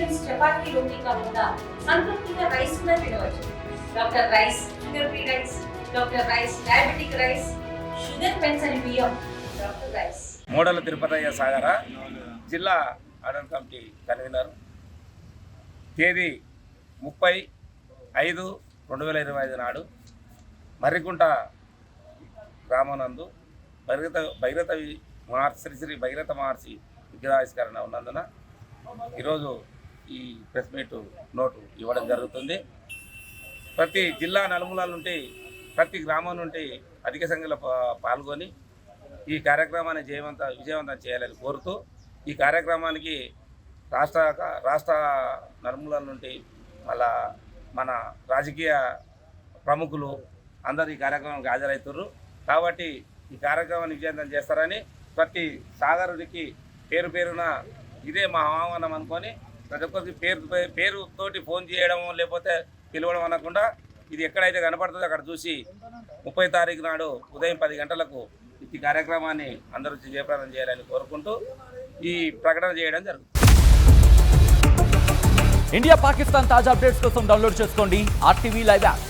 Nutritions chapati రోటీ కాకుండా సంతృప్తిగా rice కూడా తినవచ్చు. Doctor rice, sugar free rice, doctor rice, diabetic rice, sugar పెన్సని బియ్యం, డాక్టర్ రైస్. మోడల్ తిరుపతయ్య సాగర జిల్లా ఆర్డర్ కమిటీ కన్వీనర్. తేదీ 30/5/2025 నాడు మర్రికుంట గ్రామనందు శ్రీ భగీరథ మహర్షి విగ్రహావిష్కరణ ఉన్నందున ఈరోజు ఈ ప్రెస్ మీట్ నోటు ఇవ్వడం జరుగుతుంది. ప్రతి జిల్లా నలుమూలల నుండి, ప్రతి గ్రామం నుండి అధిక సంఖ్యలో పాల్గొని ఈ కార్యక్రమాన్ని విజయవంతం చేయాలని కోరుతూ, ఈ కార్యక్రమానికి రాష్ట్ర నలుమూలల నుండి మళ్ళా మన రాజకీయ ప్రముఖులు అందరూ ఈ కార్యక్రమానికి హాజరవుతున్నారు. కాబట్టి ఈ కార్యక్రమాన్ని విజయవంతం చేస్తారని ప్రతి సాగరుడికి పేరున ఇదే మా ఆహ్వానం అనుకొని ప్రతి ఒక్కరికి పేరుతోటి ఫోన్ చేయడం లేకపోతే పిలవడం అనకుండా ఇది ఎక్కడైతే కనపడుతుందో అక్కడ చూసి 30 తారీఖు నాడు ఉదయం 10 గంటలకు ఈ కార్యక్రమాన్ని అందరూ జయప్రదం చేయాలని కోరుకుంటూ ఈ ప్రకటన చేయడం జరుగుతుంది. ఇండియా పాకిస్తాన్ తాజా అప్డేట్స్ కోసం డౌన్లోడ్ చేసుకోండి RTV లైవ్ యాప్.